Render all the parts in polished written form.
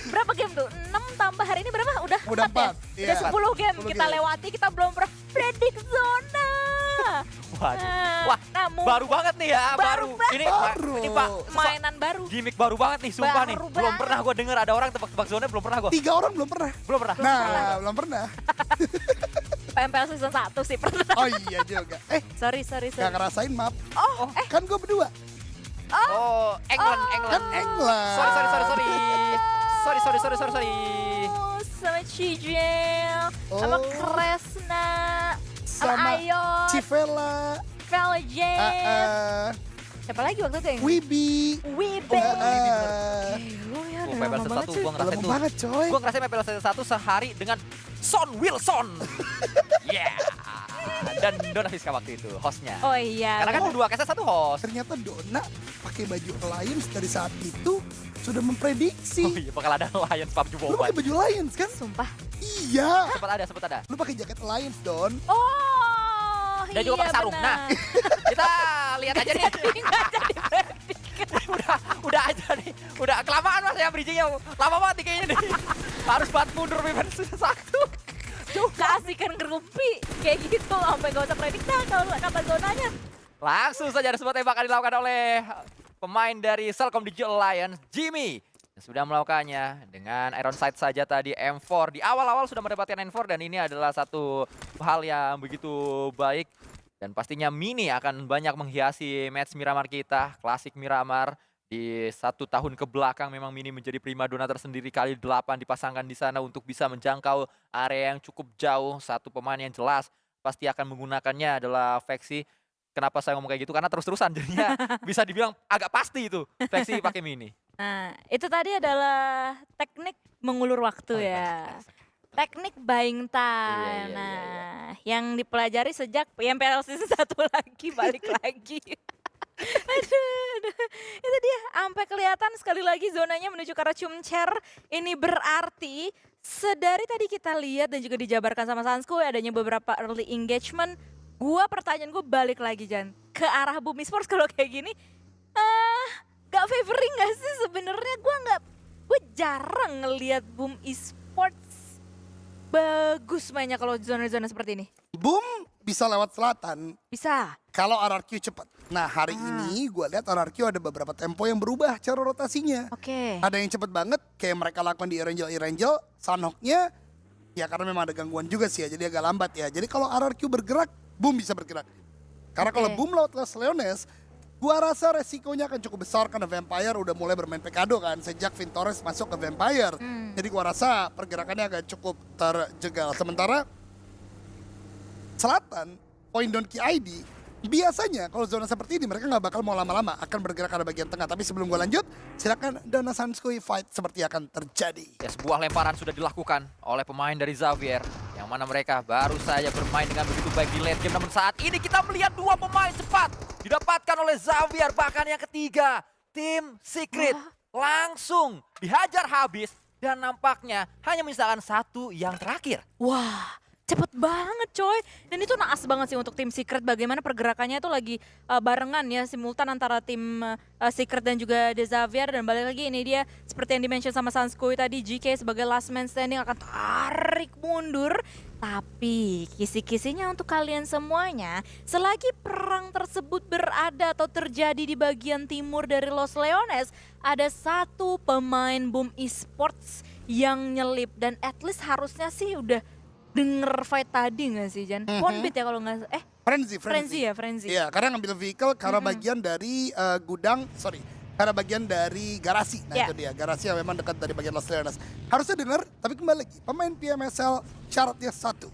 berapa game tuh? 6 tambah hari ini berapa? Udah Udah 4 ya? 4, Udah iya. 10 game 10 kita game. lewati, kita belum pernah predik zona. Waduh. Nah, Wah, namun baru banget nih ya, Baru baru. Ini Pak, mainan baru. gimmick baru banget nih, sumpah nih. Baru Belum banget. pernah gue denger ada orang tebak-tebak zona, belum pernah gue. 3 orang belum pernah. Belum pernah. Nah, belum pernah. PMPL season 1 sih pernah. Oh iya juga. Sorry. Gak ngerasain map. Oh, Kan gue berdua. Oh, England. Kan England. Sorry. Sorry. Oh, sama Cijel, sama Oh. Kresna, sama Sama Ayo, Civella. Veljet. Siapa lagi waktu itu yang? Wibi. Wibe. Lu ya Oh, udah PMPL lama season banget 1 cuy. gue ngerasain Lama tuh. banget coy. Gue ngerasain PMPL season 1 sehari dengan Son Wilson. Yeah. Dan Dona Fiska waktu itu, hostnya. Oh iya. Karena kan dua case satu host. Ternyata Dona pakai baju Lions dari saat itu sudah memprediksi. Oh iya, bakal ada Lions PUBG Lu Mobile. pakai baju Lions kan? Sumpah. Iya. Sempet ada. Lu pakai jaket Lions, Don. Oh, Dan juga pakai sarung. benar. Nah, kita lihat aja nih. Nggak jadi predik. udah aja nih. Udah kelamaan Mas ya bridging-nya. Lama banget nih kayaknya nih. Harus banget mundur event satu. Keasikan ngerumpi kayak gitu sampai gak usah predik dah kalau kapan zonanya. Langsung saja ada sebuah tembakan dilakukan oleh pemain dari Celcom Digital Alliance, Jimmy. Yang sudah melakukannya dengan iron sight saja tadi M4. Di awal-awal sudah mendapatkan M4 dan ini adalah satu hal yang begitu baik. Dan pastinya Mini akan banyak menghiasi match Miramar kita, klasik Miramar. Di 1 tahun ke belakang memang Mini menjadi primadona tersendiri, kali 8 dipasangkan di sana untuk bisa menjangkau area yang cukup jauh. Satu pemain yang jelas pasti akan menggunakannya adalah Vexi. Kenapa saya ngomong kayak gitu? Karena terus-terusan jadinya bisa dibilang agak pasti itu Vexi pakai Mini. Nah, itu tadi adalah teknik mengulur waktu ya. Teknik buying time. Iya. Nah, yang dipelajari sejak PMPL season 1 lagi balik lagi. Aduh. Itu dia, sampai kelihatan sekali lagi zonanya menuju ke arah Chumcher. Ini berarti sedari tadi kita lihat dan juga dijabarkan sama Sansku adanya beberapa early engagement. Pertanyaan gue balik lagi Jan ke arah Boom Esports kalau kayak gini. Gak favoring gak sih sebenarnya? Gue jarang ngelihat Boom Esports bagus mainnya kalau zona-zona seperti ini. Boom bisa lewat selatan Bisa. kalau RRQ cepat. Nah hari ini gue lihat RRQ ada beberapa tempo yang berubah cara rotasinya. Oke. Ada yang cepet banget kayak mereka lakukan di Erangel, Sanhoknya ya karena memang ada gangguan juga sih ya, jadi agak lambat ya. Jadi kalau RRQ bergerak, Boom bisa bergerak. Karena kalau Oke. Boom laut Las Leones, gua rasa resikonya akan cukup besar karena Vampire udah mulai bermain Pekado kan sejak Vintores masuk ke Vampire. Jadi gua rasa pergerakannya agak cukup terjegal. Sementara Selatan, Point Donkey ID, biasanya kalau zona seperti ini mereka nggak bakal mau lama-lama, akan bergerak ke bagian tengah. Tapi sebelum gua lanjut, silakan Dona Sanskui fight seperti akan terjadi. Ya, sebuah lemparan sudah dilakukan oleh pemain dari Xavier. Yang mana mereka baru saja bermain dengan begitu baik di late game. Namun saat ini kita melihat dua pemain cepat didapatkan oleh Xavier. Bahkan yang ketiga, tim Secret langsung dihajar habis. Dan nampaknya hanya menyisakan satu yang terakhir. Wah, cepet banget coy. Dan itu naas banget sih untuk tim Secret. Bagaimana pergerakannya itu lagi barengan ya, simultan antara tim Secret dan juga The Xavier. Dan balik lagi ini dia seperti yang dimention sama Sanskui tadi, GK sebagai last man standing akan tarik mundur. Tapi kisi-kisinya untuk kalian semuanya, selagi perang tersebut berada atau terjadi di bagian timur dari Los Leones, ada satu pemain Boom Esports yang nyelip. Dan at least harusnya sih udah denger fight tadi gak sih Jan? One beat ya kalau nggak Frenzy. Frenzy. Iya, karena ngambil vehicle karena bagian dari karena bagian dari garasi. Nah Ya. itu dia, garasi yang memang dekat dari bagian Los Leones. Harusnya dengar, tapi kembali lagi, pemain PMSL syaratnya satu,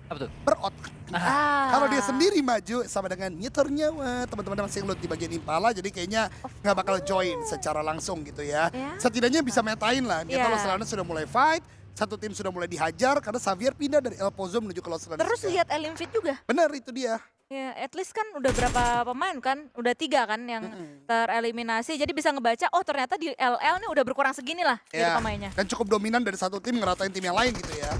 Apa tuh? berotak. Kalau dia sendiri maju sama dengan nyetor nyawa, teman-teman masih ngelut di bagian Impala, jadi kayaknya nggak bakal join secara langsung gitu ya. Ya. Setidaknya bisa metain lah, dia Ya. Los Leones sudah mulai fight, satu tim sudah mulai dihajar karena Xavier pindah dari El Pozo menuju ke Los Leones. Terus juga. lihat Elimfit juga. Benar itu dia. Ya, at least kan udah berapa pemain kan? Udah 3 kan yang tereliminasi. Jadi bisa ngebaca, oh ternyata di LL nih udah berkurang segini lah gitu Ya, pemainnya. dan cukup dominan dari satu tim ngeratain tim yang lain gitu ya.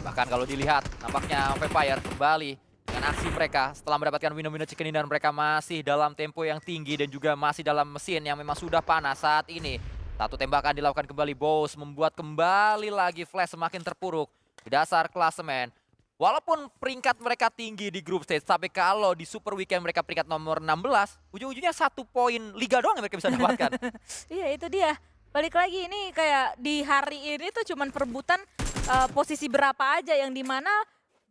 Bahkan kalau dilihat, nampaknya Vampire kembali dengan aksi mereka setelah mendapatkan win-win chicken dinner. Mereka masih dalam tempo yang tinggi dan juga masih dalam mesin yang memang sudah panas saat ini. Satu tembakan dilakukan kembali Bows, membuat kembali lagi Flash semakin terpuruk di dasar klasemen. Walaupun peringkat mereka tinggi di group stage, tapi kalau di Super Weekend mereka peringkat nomor 16, ujung-ujungnya 1 poin liga doang yang mereka bisa dapatkan. Iya itu dia. Balik lagi ini kayak di hari ini tuh cuman perebutan posisi berapa aja yang dimana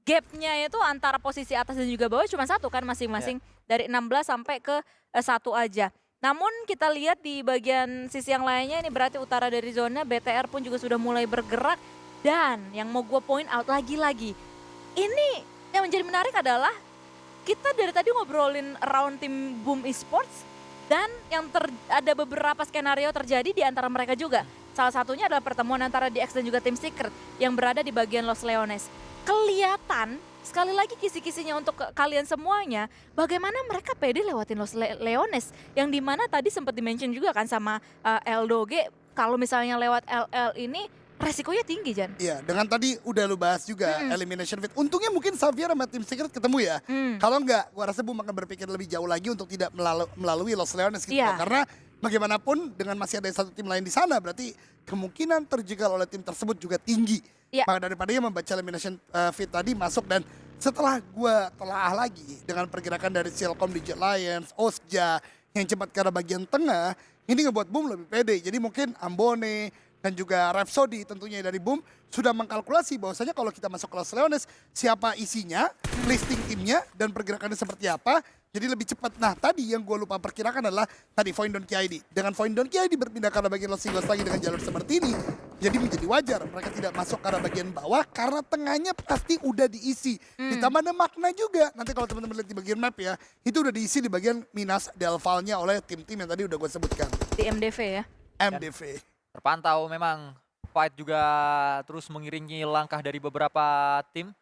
gapnya itu antara posisi atas dan juga bawah cuma 1 kan masing-masing dari 16 sampai ke 1 aja. Namun kita lihat di bagian sisi yang lainnya ini berarti utara dari zona BTR pun juga sudah mulai bergerak dan yang mau gue point out lagi-lagi ini yang menjadi menarik adalah kita dari tadi ngobrolin around tim Boom Esports dan yang ada beberapa skenario terjadi di antara mereka juga. Salah satunya adalah pertemuan antara DX dan juga tim Secret yang berada di bagian Los Leones. Kelihatan sekali lagi kisi-kisinya untuk kalian semuanya, bagaimana mereka pede lewatin Los Leones yang dimana tadi sempat dimention juga kan sama Eldoge, kalau misalnya lewat LL ini resikonya tinggi Jan. Iya, dengan tadi udah lu bahas juga elimination fit. Untungnya mungkin Xavier sama tim Secret ketemu ya. Kalau enggak, gua rasa Boom akan berpikir lebih jauh lagi untuk tidak melalui Los Leones gitu. Iya. Karena bagaimanapun dengan masih ada satu tim lain di sana, berarti kemungkinan terjegal oleh tim tersebut juga tinggi. Iya. Maka daripada dia membaca elimination fit tadi masuk, dan setelah gua telaah lagi dengan pergerakan dari Silcom, DJ Lions, Osja yang cepat ke arah bagian tengah, ini ngebuat Boom lebih pede. Jadi mungkin Ambone dan juga Rhapsody tentunya dari Boom sudah mengkalkulasi bahwasanya kalau kita masuk ke Los Leones, siapa isinya, listing timnya, dan pergerakannya seperti apa, jadi lebih cepat. Nah tadi yang gue lupa perkirakan adalah tadi Void Don KID. Dengan Void Don KID berpindah ke arah bagian Los Singles lagi dengan jalur seperti ini, jadi menjadi wajar mereka tidak masuk ke arah bagian bawah karena tengahnya pasti udah diisi. Ditambah ada makna juga, nanti kalau teman-teman lihat di bagian map ya, itu udah diisi di bagian Minas Delvalnya oleh tim-tim yang tadi udah gue sebutkan. Di MDV ya. MDV. Terpantau memang fight juga terus mengiringi langkah dari beberapa tim.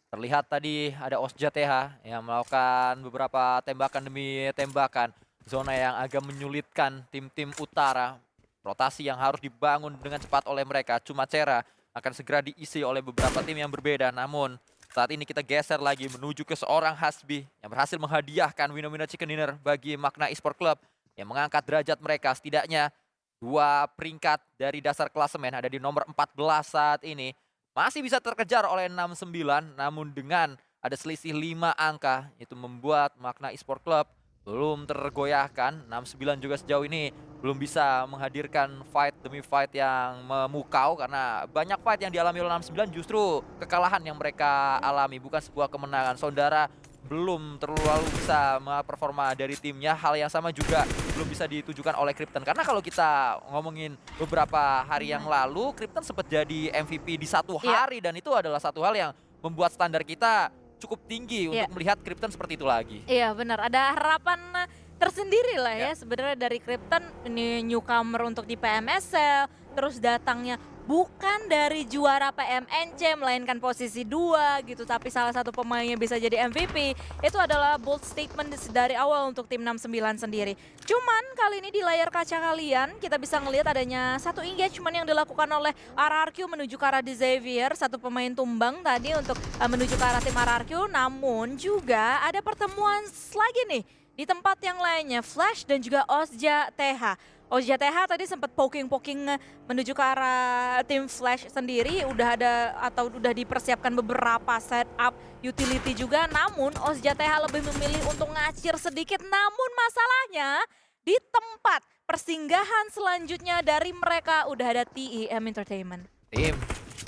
Terlihat tadi ada Osja TH yang melakukan beberapa tembakan demi tembakan. Zona yang agak menyulitkan tim-tim utara. Rotasi yang harus dibangun dengan cepat oleh mereka. Cuma Cera akan segera diisi oleh beberapa tim yang berbeda. Namun saat ini kita geser lagi menuju ke seorang Hasbi yang berhasil menghadiahkan Wino Chicken Dinner bagi Magna Esport Club yang mengangkat derajat mereka setidaknya 2 peringkat dari dasar klasemen ada di nomor 14 saat ini. Masih bisa terkejar oleh 69, namun dengan ada selisih 5 angka, itu membuat Magna Esport Club belum tergoyahkan. 69 juga sejauh ini belum bisa menghadirkan fight demi fight yang memukau, karena banyak fight yang dialami oleh 69 justru kekalahan yang mereka alami, bukan sebuah kemenangan. Saudara belum terlalu bisa performa dari timnya. Hal yang sama juga belum bisa ditujukan oleh Krypton. Karena kalau kita ngomongin beberapa hari yang lalu, Krypton sempat jadi MVP di satu hari. Dan itu adalah satu hal yang membuat standar kita cukup tinggi untuk melihat Krypton seperti itu lagi. Iya benar, ada harapan tersendiri lah ya sebenarnya dari Krypton. Ini newcomer untuk di PMSL, terus datangnya bukan dari juara PMNC melainkan posisi 2 gitu, tapi salah satu pemainnya bisa jadi MVP. Itu adalah bold statement dari awal untuk tim 69 sendiri. Cuman kali ini di layar kaca kalian kita bisa ngelihat adanya satu engagement yang dilakukan oleh RRQ menuju ke arah The Xavier, satu pemain tumbang tadi untuk menuju ke arah tim RRQ. Namun juga ada pertemuan lagi nih di tempat yang lainnya, Flash dan juga Osja TH. Osja TH tadi sempat poking-poking menuju ke arah tim Flash sendiri, udah ada atau udah dipersiapkan beberapa setup utility juga, namun Osja TH lebih memilih untuk ngacir sedikit. Namun masalahnya di tempat persinggahan selanjutnya dari mereka udah ada TEM Entertainment. Tim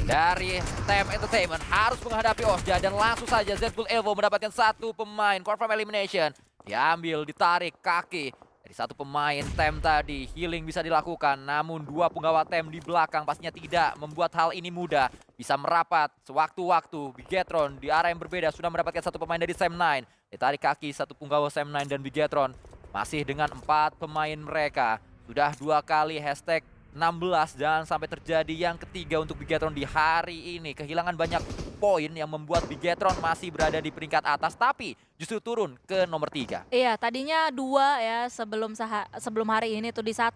dari TEM Entertainment harus menghadapi Osja dan langsung saja Zbull Evo mendapatkan satu pemain confirm elimination. Diambil, ditarik kaki dari satu pemain TEM tadi. Healing bisa dilakukan, namun 2 penggawa TEM di belakang pastinya tidak membuat hal ini mudah. Bisa merapat sewaktu-waktu. Bigetron di arah yang berbeda sudah mendapatkan satu pemain dari Sam9. Ditarik kaki satu penggawa Sam9 dan Bigetron. Masih dengan 4 pemain mereka. Sudah 2 kali hashtag 16 dan sampai terjadi yang ketiga untuk Bigetron di hari ini. Kehilangan banyak poin yang membuat Bigetron masih berada di peringkat atas, tapi justru turun ke nomor 3. Iya, tadinya 2 ya sebelum hari ini tuh di 1,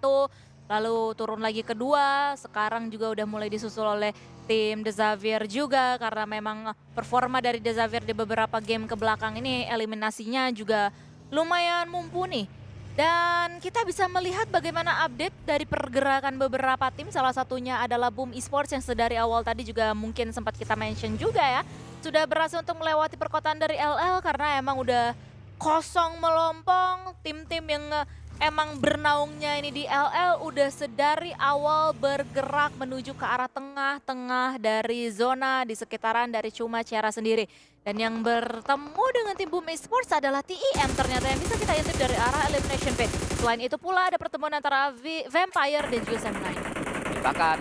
lalu turun lagi ke 2, sekarang juga udah mulai disusul oleh tim The Xavier juga, karena memang performa dari The Xavier di beberapa game ke belakang ini eliminasinya juga lumayan mumpuni. Dan kita bisa melihat bagaimana update dari pergerakan beberapa tim. Salah satunya adalah Boom Esports yang sedari awal tadi juga mungkin sempat kita mention juga ya. Sudah berhasil untuk melewati perkotaan dari LL karena emang udah kosong melompong. Tim-tim yang emang bernaungnya ini di LL udah sedari awal bergerak menuju ke arah tengah-tengah dari zona di sekitaran dari Chumacera sendiri. Dan yang bertemu dengan tim Boom Esports adalah TEM ternyata yang bisa kita intip dari arah Elimination Pit. Selain itu pula ada pertemuan antara Vampire dan juga Sam9. Bahkan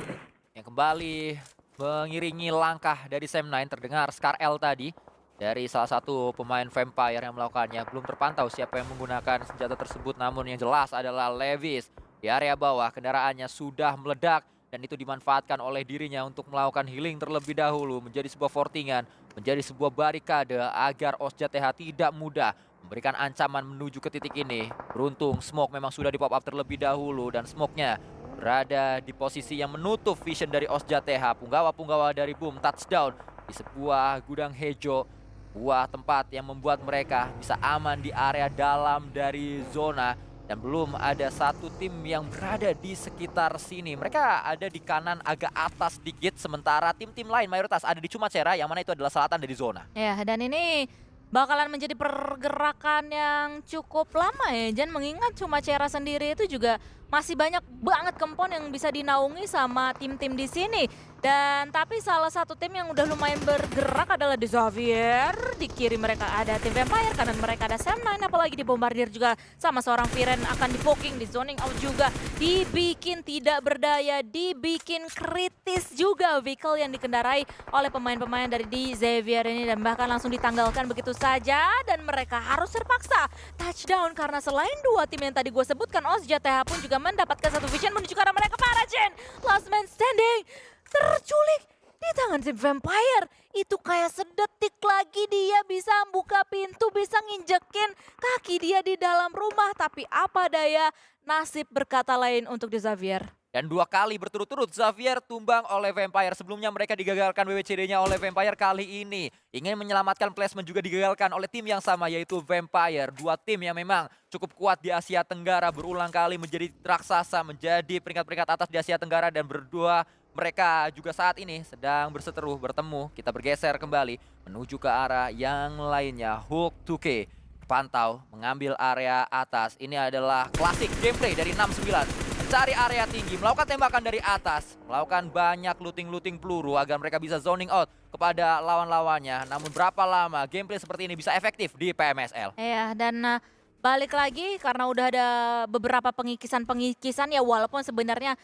yang kembali mengiringi langkah dari Sam9 terdengar Scar L tadi dari salah satu pemain Vampire yang melakukannya. Belum terpantau siapa yang menggunakan senjata tersebut, namun yang jelas adalah Levis. Di area bawah kendaraannya sudah meledak dan itu dimanfaatkan oleh dirinya untuk melakukan healing terlebih dahulu, menjadi sebuah fortingan, menjadi sebuah barikade agar Osja TH tidak mudah memberikan ancaman menuju ke titik ini. Beruntung smoke memang sudah di pop up terlebih dahulu dan smoke-nya berada di posisi yang menutup vision dari Osja TH. Punggawa-punggawa dari Boom touchdown di sebuah gudang hejo, sebuah tempat yang membuat mereka bisa aman di area dalam dari zona. Dan belum ada satu tim yang berada di sekitar sini. Mereka ada di kanan agak atas dikit, sementara tim-tim lain mayoritas ada di Chumacera yang mana itu adalah selatan dari zona. Ya, dan ini bakalan menjadi pergerakan yang cukup lama ya. Jan, mengingat Chumacera sendiri itu juga masih banyak banget kempon yang bisa dinaungi sama tim-tim di sini. Dan tapi salah satu tim yang udah lumayan bergerak adalah The Xavier. Di kiri mereka ada tim Vampire, kanan mereka ada Sam9, apalagi di Bombardier juga sama seorang Viren akan di poking, di zoning out juga, dibikin tidak berdaya, dibikin kritis juga vehicle yang dikendarai oleh pemain-pemain dari di Xavier ini dan bahkan langsung ditanggalkan begitu saja dan mereka harus terpaksa touchdown karena selain dua tim yang tadi gue sebutkan, Osja TH pun juga mendapatkan satu vision menuju ke arah mereka. Para Chen, last man standing, terculik di tangan tim Vampire. Itu kayak sedetik lagi dia bisa buka pintu, bisa nginjekin kaki dia di dalam rumah. Tapi apa daya, nasib berkata lain untuk The Xavier. Dan 2 kali berturut-turut Xavier tumbang oleh Vampire. Sebelumnya mereka digagalkan WWCD-nya oleh Vampire, kali ini ingin menyelamatkan placement juga digagalkan oleh tim yang sama yaitu Vampire. 2 tim yang memang cukup kuat di Asia Tenggara berulang kali menjadi raksasa, menjadi peringkat-peringkat atas di Asia Tenggara dan berdua mereka juga saat ini sedang berseteru bertemu. Kita bergeser kembali menuju ke arah yang lainnya. Hulk 2K pantau mengambil area atas. Ini adalah klasik gameplay dari 69. Mencari area tinggi, melakukan tembakan dari atas, melakukan banyak looting-looting peluru agar mereka bisa zoning out kepada lawan-lawannya. Namun berapa lama gameplay seperti ini bisa efektif di PMSL? Iya, dan balik lagi karena udah ada beberapa pengikisan-pengikisan ya, walaupun sebenarnya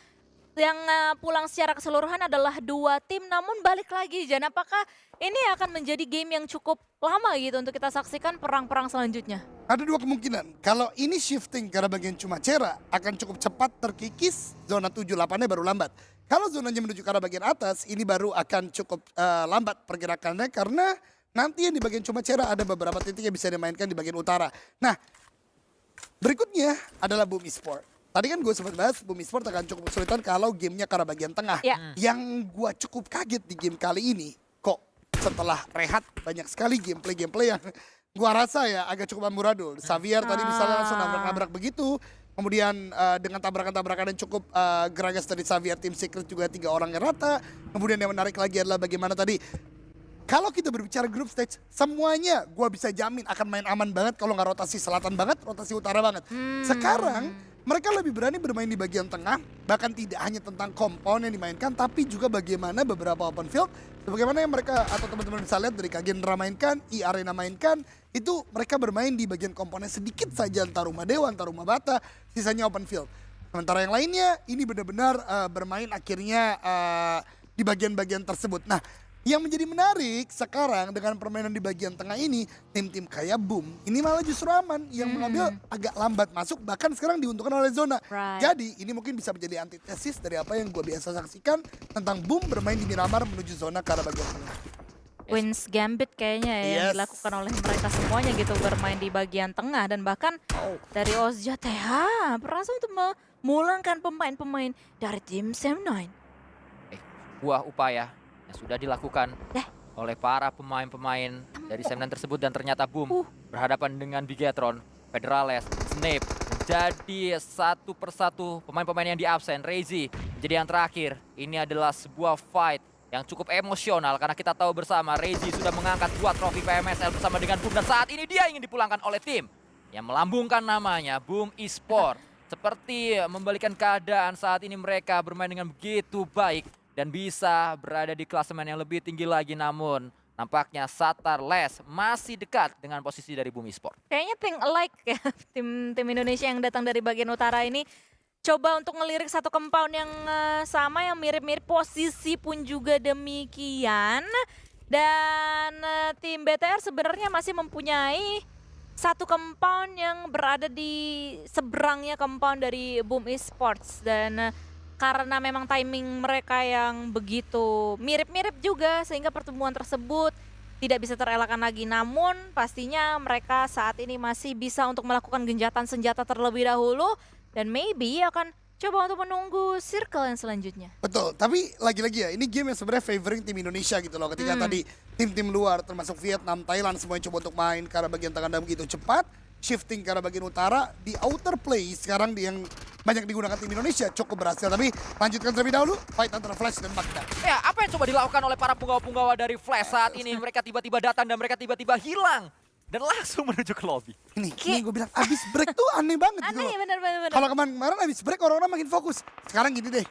yang pulang secara keseluruhan adalah 2 tim, namun balik lagi Jan, apakah ini akan menjadi game yang cukup lama gitu untuk kita saksikan perang-perang selanjutnya? Ada 2 kemungkinan. Kalau ini shifting ke arah bagian Chumacera akan cukup cepat terkikis, zona 7-8-nya baru lambat. Kalau zonanya menuju ke arah bagian atas, ini baru akan cukup lambat pergerakannya karena nanti yang di bagian Chumacera ada beberapa titik yang bisa dimainkan di bagian utara. Nah, berikutnya adalah Boom Esports. Tadi kan gue sempat bahas Boom Esports akan cukup kesulitan kalau gamenya ke arah bagian tengah. Ya. Yang gue cukup kaget di game kali ini, kok setelah rehat banyak sekali gameplay yang gue rasa ya agak cukup amburadul. Xavier tadi misalnya langsung nabrak-nabrak begitu. Kemudian dengan tabrakan-tabrakan yang cukup geragas dari Xavier, tim Secret juga 3 orang yang rata. Kemudian yang menarik lagi adalah bagaimana tadi, kalau kita berbicara group stage, semuanya gue bisa jamin akan main aman banget kalau nggak rotasi selatan banget, rotasi utara banget. Sekarang mereka lebih berani bermain di bagian tengah, bahkan tidak hanya tentang kompon yang dimainkan, tapi juga bagaimana beberapa open field, sebagaimana yang mereka atau teman-teman bisa lihat dari Kagendra mainkan, Arena mainkan, itu mereka bermain di bagian komponen sedikit saja, entah rumah dewa, entah rumah bata, sisanya open field. Sementara yang lainnya, ini benar-benar bermain akhirnya di bagian-bagian tersebut. Nah, yang menjadi menarik sekarang dengan permainan di bagian tengah ini, tim-tim kayak Boom ini malah justru aman, yang mengambil agak lambat masuk, bahkan sekarang diuntungkan oleh zona. Right. Jadi ini mungkin bisa menjadi antitesis dari apa yang gue biasa saksikan tentang Boom bermain di Miramar menuju zona ke arah bagian tengah. Queen's Gambit kayaknya ya yang dilakukan oleh mereka semuanya gitu, bermain di bagian tengah dan bahkan dari Osja TH berhasil untuk memulangkan pemain-pemain dari tim Sam9. Buah upaya yang sudah dilakukan oleh para pemain-pemain dari Sam9 tersebut dan ternyata Boom berhadapan dengan Bigetron, Federales, Snape menjadi satu persatu pemain-pemain yang di absen. Rezi menjadi yang terakhir. Ini adalah sebuah fight yang cukup emosional karena kita tahu bersama Rezi sudah mengangkat 2 trofi PMSL bersama dengan Boom, dan saat ini dia ingin dipulangkan oleh tim yang melambungkan namanya Boom Esport. Seperti membalikan keadaan saat ini mereka bermain dengan begitu baik dan bisa berada di klasemen yang lebih tinggi lagi, namun nampaknya Satar Les masih dekat dengan posisi dari Boom Esport. Kayaknya think alike ya tim Indonesia yang datang dari bagian utara ini coba untuk ngelirik satu compound yang sama, yang mirip-mirip, posisi pun juga demikian. Dan tim BTR sebenarnya masih mempunyai satu compound yang berada di seberangnya compound dari Boom Esports. Dan karena memang timing mereka yang begitu mirip-mirip juga sehingga pertemuan tersebut tidak bisa terelakkan lagi. Namun pastinya mereka saat ini masih bisa untuk melakukan genjatan senjata terlebih dahulu. Dan maybe akan coba untuk menunggu circle yang selanjutnya. Betul, tapi lagi-lagi ya, ini game yang sebenarnya favoring tim Indonesia gitu loh. Ketika tadi tim-tim luar termasuk Vietnam, Thailand semuanya coba untuk main ke arah bagian tengah dan begitu cepat, shifting ke arah bagian utara, di outer play sekarang yang banyak digunakan tim Indonesia cukup berhasil. Tapi lanjutkan terlebih dahulu, fight antara Flash dan Magna. Ya, apa yang coba dilakukan oleh para punggawa-punggawa dari Flash saat ini? Mereka tiba-tiba datang dan mereka tiba-tiba hilang dan langsung menuju ke lobby. Ini gue bilang abis break tuh aneh banget gitu Aneh, loh. bener. Kalau kemarin abis break orang-orang makin fokus. Sekarang gini deh,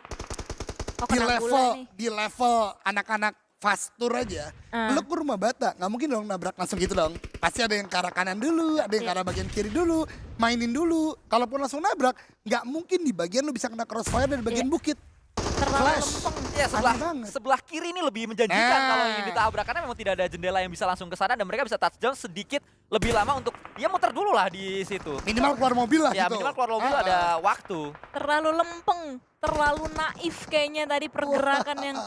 Oh, di kena gula nih. level anak-anak fast tour aja, lu ke rumah Bata, nggak mungkin dong nabrak langsung gitu dong. Pasti ada yang ke arah kanan dulu, ada yang ke arah bagian kiri dulu, mainin dulu. Kalaupun langsung nabrak, nggak mungkin di bagian lu bisa kena crossfire dari bagian bukit. Terlalu Flash. lempeng. Ya, Aneh banget. sebelah kiri ini lebih menjanjikan Nah. kalau ini ditabrak karena memang tidak ada jendela yang bisa langsung ke sana dan mereka bisa touchdown sedikit lebih lama untuk ya muter dulu lah di situ. Minimal keluar mobil lah Ya, gitu. minimal keluar mobil ada waktu. Terlalu lempeng, terlalu naif kayaknya tadi pergerakan yang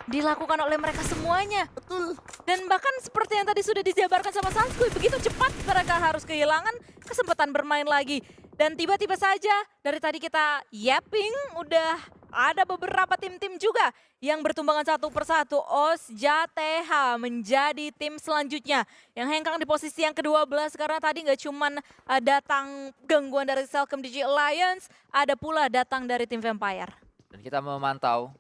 dilakukan oleh mereka semuanya. Betul. Dan bahkan seperti yang tadi sudah dijabarkan sama Sanskui, begitu cepat mereka harus kehilangan kesempatan bermain lagi. Dan tiba-tiba saja dari tadi kita yapping, udah ada beberapa tim-tim juga yang bertumbangan satu persatu. Osja TH menjadi tim selanjutnya yang hengkang di posisi yang ke-12 karena tadi nggak cuman datang gangguan dari Celcom Digi Alliance, ada pula datang dari tim Vampire. Dan kita memantau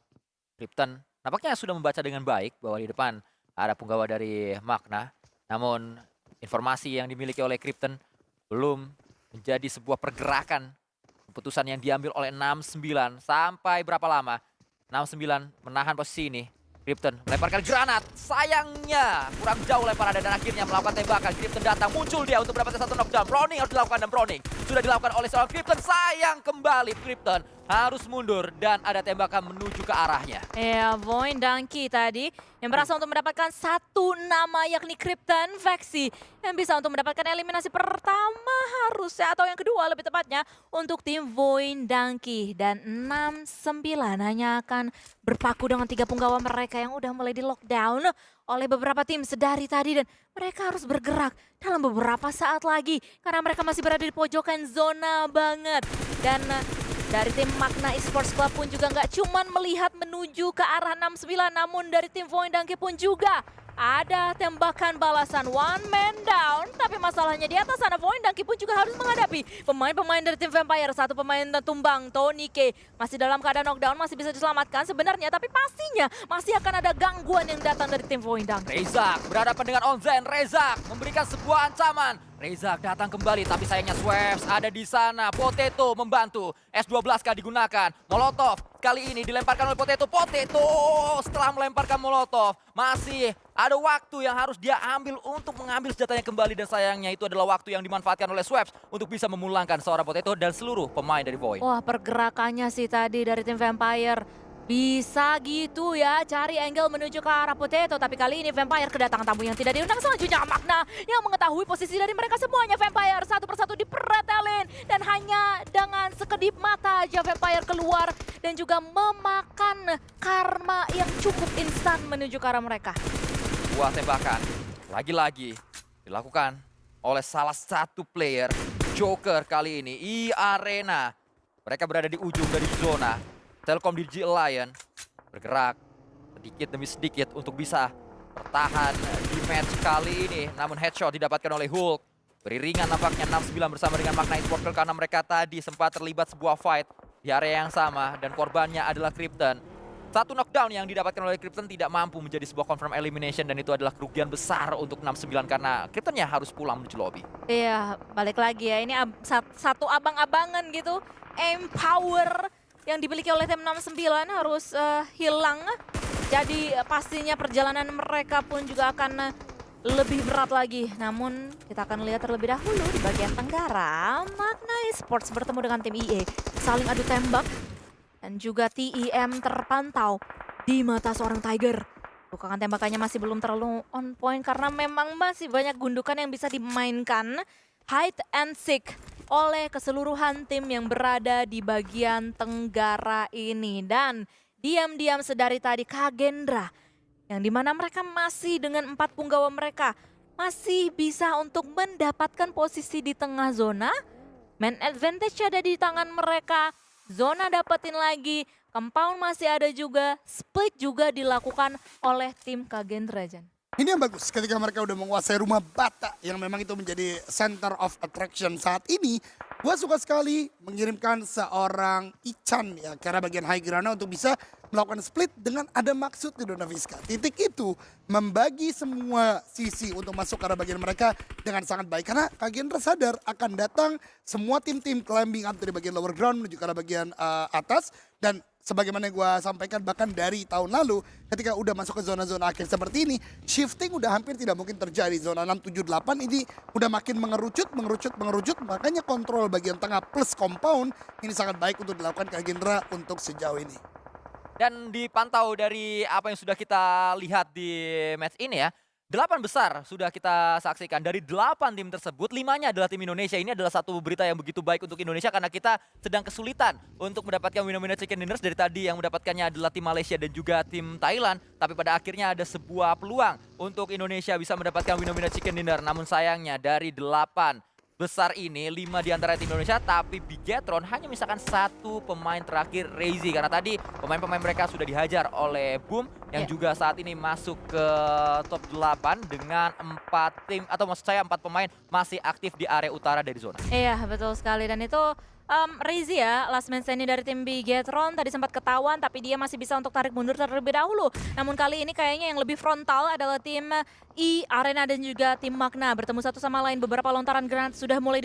Krypton nampaknya sudah membaca dengan baik bahwa di depan ada punggawa dari Magna. Namun informasi yang dimiliki oleh Krypton belum menjadi sebuah pergerakan. Keputusan yang diambil oleh 69 sampai berapa lama? 69 menahan posisi ini. Krypton melemparkan granat. Sayangnya kurang jauh lemparan dan akhirnya melakukan tembakan. Krypton datang, muncul dia untuk mendapatkan satu knockdown. Browning harus dilakukan dan Browning sudah dilakukan oleh seorang Krypton. Sayang kembali Krypton harus mundur dan ada tembakan menuju ke arahnya. Ya, Void Donkey tadi yang berhasil untuk mendapatkan satu nama yakni Krypton Vaxi yang bisa untuk mendapatkan eliminasi pertama harusnya atau yang kedua lebih tepatnya untuk tim Void Donkey. Dan 69 hanya akan berpaku dengan 3 punggawa mereka yang udah mulai di lockdown oleh beberapa tim sedari tadi dan mereka harus bergerak dalam beberapa saat lagi karena mereka masih berada di pojokan zona banget. Dan dari tim Magna Esports Club pun juga nggak cuman melihat menuju ke arah 69, namun dari tim Void Donkey pun juga ada tembakan balasan one man down. Tapi masalahnya di atas sana Void Donkey pun juga harus menghadapi pemain-pemain dari tim Vampire. Satu pemain tumbang, Tony K masih dalam keadaan knockdown, masih bisa diselamatkan sebenarnya. Tapi pastinya masih akan ada gangguan yang datang dari tim Void Donkey. Rezak berhadapan dengan Onzen. Rezak memberikan sebuah ancaman. Rezak datang kembali tapi sayangnya Swaps ada di sana. Potato membantu. S12K digunakan. Molotov kali ini dilemparkan oleh Potato. Potato setelah melemparkan Molotov masih ada waktu yang harus dia ambil untuk mengambil senjatanya kembali dan sayangnya itu adalah waktu yang dimanfaatkan oleh Swaps untuk bisa memulangkan seorang Potato dan seluruh pemain dari Void. Wah, pergerakannya sih tadi dari tim Vampire bisa gitu ya, cari angle menuju ke arah Potato. Tapi kali ini Vampire kedatangan tamu yang tidak diundang. Selanjutnya Magna yang mengetahui posisi dari mereka semuanya. Vampire satu persatu dipretelin dan hanya dengan sekedip mata aja Vampire keluar dan juga memakan karma yang cukup instan menuju ke arah mereka. Buah tembakan lagi-lagi dilakukan oleh salah satu player Joker kali ini. I-Arena. Mereka berada di ujung dari zona. Telkom Digi Alliance bergerak sedikit demi sedikit untuk bisa bertahan di match kali ini. Namun headshot didapatkan oleh Hulk. Beriringan nampaknya 69 bersama dengan Magna Esports Club karena mereka tadi sempat terlibat sebuah fight di area yang sama dan korbannya adalah Krypton. Satu knockdown yang didapatkan oleh Krypton tidak mampu menjadi sebuah confirm elimination dan itu adalah kerugian besar untuk 69 karena Kryptonnya harus pulang menuju lobby. Iya, balik lagi ya. Ini satu abang-abangan gitu. Aim power yang dimiliki oleh tim 69 harus hilang. Jadi pastinya perjalanan mereka pun juga akan lebih berat lagi. Namun kita akan lihat terlebih dahulu di bagian tenggara. Magna Esports bertemu dengan tim EA. Saling adu tembak. Dan juga TEM terpantau di mata seorang Tiger. Bukangan tembakannya masih belum terlalu on point karena memang masih banyak gundukan yang bisa dimainkan. Hide and seek oleh keseluruhan tim yang berada di bagian tenggara ini. Dan diam-diam sedari tadi Kagendra yang dimana mereka masih dengan 4 punggawa mereka masih bisa untuk mendapatkan posisi di tengah zona. Man advantage ada di tangan mereka. Zona dapetin lagi, compound masih ada juga, split juga dilakukan oleh tim Kagendra, Jan. Ini yang bagus ketika mereka udah menguasai rumah bata yang memang itu menjadi center of attraction saat ini. Gua suka sekali mengirimkan seorang Ichan ya ke arah bagian high ground untuk bisa melakukan split dengan ada maksud di Dona Fiska. Titik itu membagi semua sisi untuk masuk ke arah bagian mereka dengan sangat baik. Karena Kagendra sadar akan datang semua tim-tim climbing up dari bagian lower ground menuju ke arah bagian atas. Dan sebagaimana yang gue sampaikan bahkan dari tahun lalu ketika udah masuk ke zona-zona akhir seperti ini, shifting udah hampir tidak mungkin terjadi. Zona 6, 7, 8 ini udah makin mengerucut. Makanya kontrol bagian tengah plus compound ini sangat baik untuk dilakukan Kagendra untuk sejauh ini. Dan dipantau dari apa yang sudah kita lihat di match ini ya, 8 besar sudah kita saksikan. Dari 8 tim tersebut, 5-nya adalah tim Indonesia. Ini adalah satu berita yang begitu baik untuk Indonesia karena kita sedang kesulitan untuk mendapatkan winner-winner chicken dinners. Dari tadi yang mendapatkannya adalah tim Malaysia dan juga tim Thailand. Tapi pada akhirnya ada sebuah peluang untuk Indonesia bisa mendapatkan winner-winner chicken dinner. Namun sayangnya dari 8 besar ini 5 di antara tim Indonesia, tapi Bigetron hanya misalkan 1 pemain terakhir, Reizi, karena tadi pemain-pemain mereka sudah dihajar oleh Boom yang juga saat ini masuk ke top 8 dengan 4 tim atau maksud saya 4 pemain masih aktif di area utara dari zona. Iya, betul sekali. Dan itu Reizi ya, last man standing dari tim Bigetron tadi sempat ketahuan tapi dia masih bisa untuk tarik mundur terlebih dahulu. Namun kali ini kayaknya yang lebih frontal adalah tim Arena dan juga tim Magna bertemu satu sama lain. Beberapa lontaran granat sudah mulai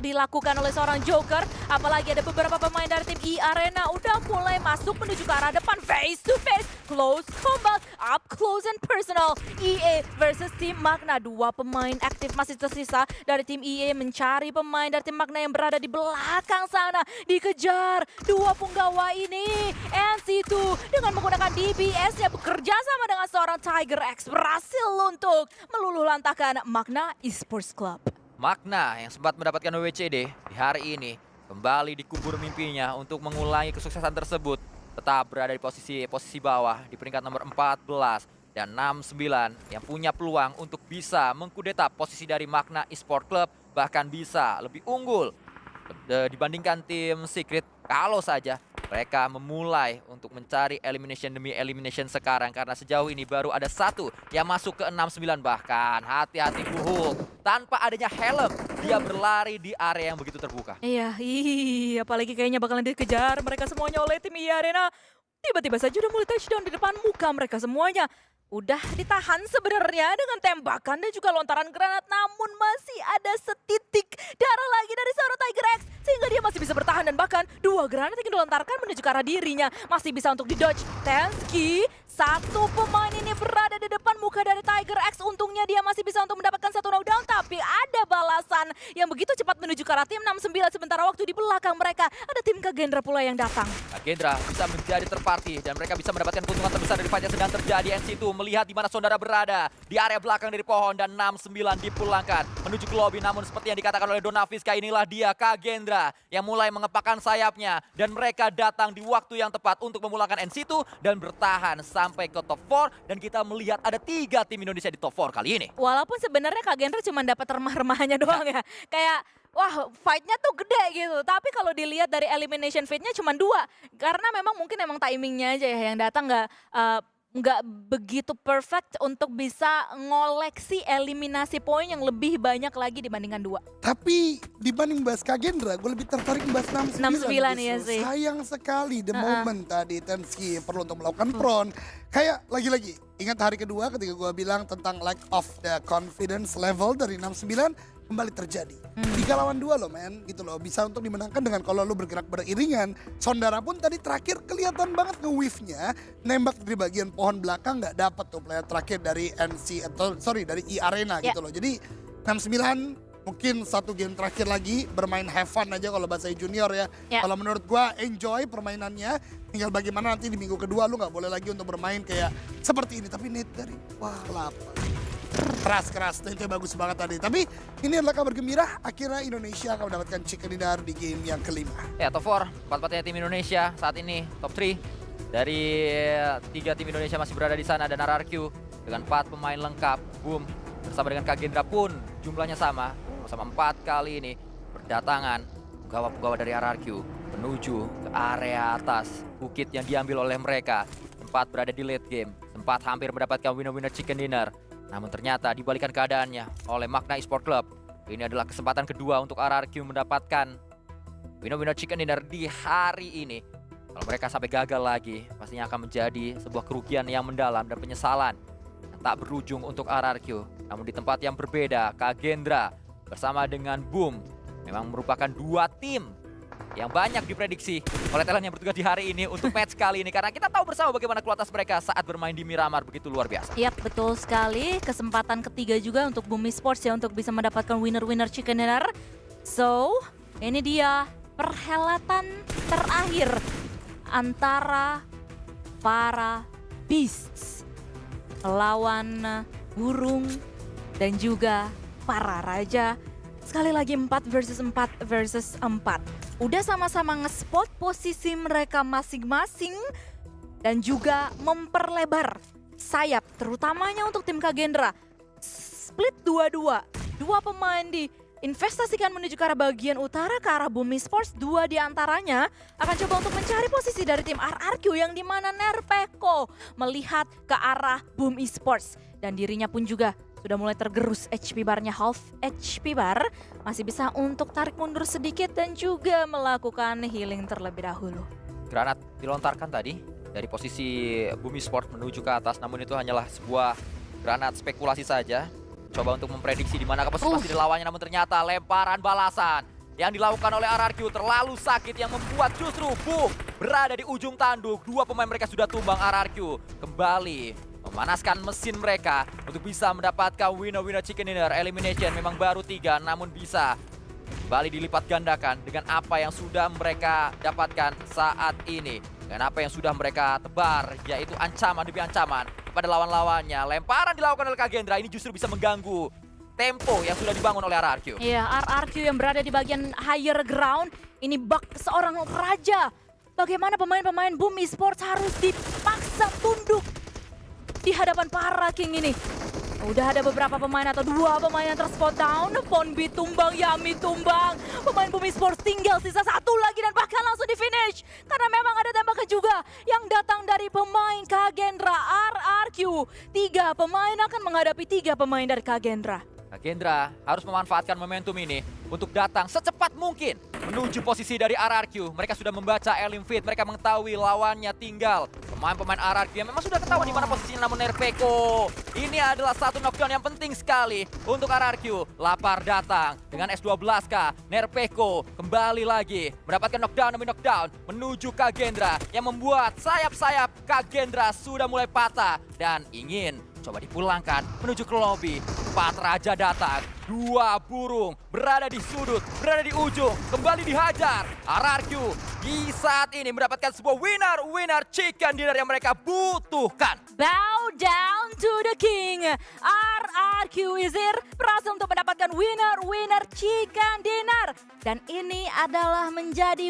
dilakukan oleh seorang Joker. Apalagi ada beberapa pemain dari tim Arena udah mulai masuk menuju ke arah depan, face to face, close combat, up close and personal. EA versus tim Magna. 2 pemain aktif masih tersisa dari tim EA mencari pemain dari tim Magna yang berada di belakang sana. Dikejar 2 punggawa ini. NC2 dengan menggunakan DBS-nya bekerja sama dengan seorang Tiger X berhasil untuk meluluh lantahkan Magna Esports Club. Magna yang sempat mendapatkan WCD di hari ini kembali dikubur mimpinya untuk mengulangi kesuksesan tersebut. Tetap berada di posisi bawah di peringkat nomor 14 dan 69 yang punya peluang untuk bisa mengkudeta posisi dari Magna Esports Club, bahkan bisa lebih unggul dibandingkan tim Secret kalau saja mereka memulai untuk mencari elimination demi elimination sekarang. Karena sejauh ini baru ada 1 yang masuk ke 69. Bahkan hati-hati Guhul, tanpa adanya helm dia berlari di area yang begitu terbuka. Iya, apalagi kayaknya bakalan dikejar mereka semuanya oleh tim Arena. Tiba-tiba saja udah mulai touchdown di depan muka mereka semuanya. Udah ditahan sebenarnya dengan tembakan dan juga lontaran granat, namun masih ada setitik darah lagi dari seorang Tiger X sehingga dia masih bisa bertahan dan bahkan 2 granat yang dilontarkan menuju ke arah dirinya masih bisa untuk didodge. Tensky, 1 pemain ini berada di depan muka dari Tiger X. Untungnya dia masih bisa untuk mendapatkan 1 knockdown, tapi ada balasan yang begitu cepat menuju ke arah tim 69. Sementara waktu di belakang mereka ada tim Kagendra pula yang datang. Kagendra bisa menjadi terparty dan mereka bisa mendapatkan keuntungan terbesar dari fight yang sedang terjadi. NC2 melihat di mana saudara berada di area belakang dari pohon dan 69 dipulangkan menuju ke lobby. Namun seperti yang dikatakan oleh Dona Fiska, inilah dia Kagendra yang mulai mengepakkan sayapnya dan mereka datang di waktu yang tepat untuk memulangkan NC2 dan bertahan sampai ke top 4 dan kita melihat ada 3 tim Indonesia di top 4 kali ini. Walaupun sebenarnya Kagendra cuma dapat remah-remahnya doang ya. Kayak wah, fight-nya tuh gede gitu. Tapi kalau dilihat dari elimination feed-nya cuma 2. Karena memang mungkin timingnya aja ya yang datang nggak nggak begitu perfect untuk bisa ngoleksi eliminasi poin yang lebih banyak lagi dibandingkan 2. Tapi dibanding bahas Kagendra, gue lebih tertarik bahas 69. 69 iya justru. sih. Sayang sekali the moment tadi Tenski perlu untuk melakukan pron. Kayak lagi-lagi, ingat hari kedua ketika gue bilang tentang lack of the confidence level dari 69 kembali terjadi. 3 lawan 2 loh men, gitu loh. Bisa untuk dimenangkan dengan kalau lu bergerak beriringan. Sondara pun tadi terakhir kelihatan banget nge-weave-nya. Nembak dari bagian pohon belakang nggak dapet tuh player terakhir dari NC, atau sorry dari E-Arena gitu loh. Jadi 69 mungkin satu game terakhir lagi bermain have fun aja kalau bahasa junior ya. Kalau menurut gua enjoy permainannya. Tinggal bagaimana nanti di minggu kedua lu nggak boleh lagi untuk bermain kayak seperti ini. Tapi net dari wah lapar. Keras, itu bagus banget tadi. Tapi ini adalah kabar gembira, akhirnya Indonesia akan mendapatkan chicken dinner di game yang kelima. Ya, top 4, 4-4-nya tim Indonesia saat ini top 3. Dari 3 tim Indonesia masih berada di sana, dan RRQ dengan 4 pemain lengkap. Boom, bersama dengan Kagendra pun jumlahnya sama 4 kali ini berdatangan penggawa-penggawa dari RRQ menuju ke area atas bukit yang diambil oleh mereka. Sempat berada di late game, sempat hampir mendapatkan winner-winner chicken dinner. Namun ternyata dibalikan keadaannya oleh Magna Esport Club. Ini adalah kesempatan kedua untuk RRQ mendapatkan winner-winner chicken dinner di hari ini. Kalau mereka sampai gagal lagi, pastinya akan menjadi sebuah kerugian yang mendalam dan penyesalan yang tak berujung untuk RRQ. Namun di tempat yang berbeda, Kagendra bersama dengan Boom memang merupakan 2 tim yang banyak diprediksi oleh talent yang bertugas di hari ini untuk match kali ini. Karena kita tahu bersama bagaimana kualitas mereka saat bermain di Miramar begitu luar biasa. Yap, betul sekali. Kesempatan ketiga juga untuk Bumi Sports ya untuk bisa mendapatkan winner-winner chicken dinner. So, ini dia perhelatan terakhir antara para Beasts lawan burung dan juga para raja. Sekali lagi 4 versus 4 versus 4. Udah sama-sama nge-spot posisi mereka masing-masing dan juga memperlebar sayap, terutamanya untuk tim Kagendra. Split 2-2, 2 pemain diinvestasikan menuju ke arah bagian utara, ke arah Bumi Sports. 2 diantaranya akan coba untuk mencari posisi dari tim RRQ yang dimana Nerpeko melihat ke arah Bumi Sports. Dan dirinya pun juga sudah mulai tergerus HP barnya, half HP bar. Masih bisa untuk tarik mundur sedikit dan juga melakukan healing terlebih dahulu. Granat dilontarkan tadi dari posisi Bumi Sport menuju ke atas, namun itu hanyalah sebuah granat spekulasi saja. Coba untuk memprediksi di mana posisi lawannya, namun ternyata lemparan balasan yang dilakukan oleh RRQ terlalu sakit yang membuat justru Boom berada di ujung tanduk. 2 pemain mereka sudah tumbang. RRQ kembali memanaskan mesin mereka untuk bisa mendapatkan winner-winner chicken dinner. Elimination memang baru 3, namun bisa kembali dilipat gandakan dengan apa yang sudah mereka dapatkan saat ini. Dengan apa yang sudah mereka tebar, yaitu ancaman demi ancaman kepada lawan-lawannya. Lemparan dilakukan oleh Kagendra ini justru bisa mengganggu tempo yang sudah dibangun oleh RRQ. Iya, RRQ yang berada di bagian higher ground. Ini bak seorang raja. Bagaimana pemain-pemain Bumi Sports harus dipaksa tunduk di hadapan para King ini. Udah ada beberapa pemain atau 2 pemain yang terspot down. Ponbi tumbang, Yami tumbang. Pemain Bumi Sports tinggal sisa 1 lagi dan bahkan langsung di finish. Karena memang ada tembakan juga yang datang dari pemain Kagendra RRQ. 3 pemain akan menghadapi 3 pemain dari Kagendra. Kagendra harus memanfaatkan momentum ini untuk datang secepat mungkin menuju posisi dari RRQ. Mereka sudah membaca Elim Fit, mereka mengetahui lawannya tinggal pemain-pemain RRQ yang memang sudah ketahuan di mana posisinya. Namun Nerpeko, ini adalah satu knockdown yang penting sekali untuk RRQ. Lapar datang dengan S12K. Nerpeko kembali lagi mendapatkan knockdown demi knockdown menuju Kagendra yang membuat sayap-sayap Kagendra sudah mulai patah dan ingin coba dipulangkan menuju ke lobby. 4 raja datang, 2 burung berada di sudut, berada di ujung, kembali dihajar. RRQ di saat ini mendapatkan sebuah winner chicken dinner yang mereka butuhkan. Bow down to the king. RRQ Wizir berhasil untuk mendapatkan winner chicken dinner. Dan ini adalah menjadi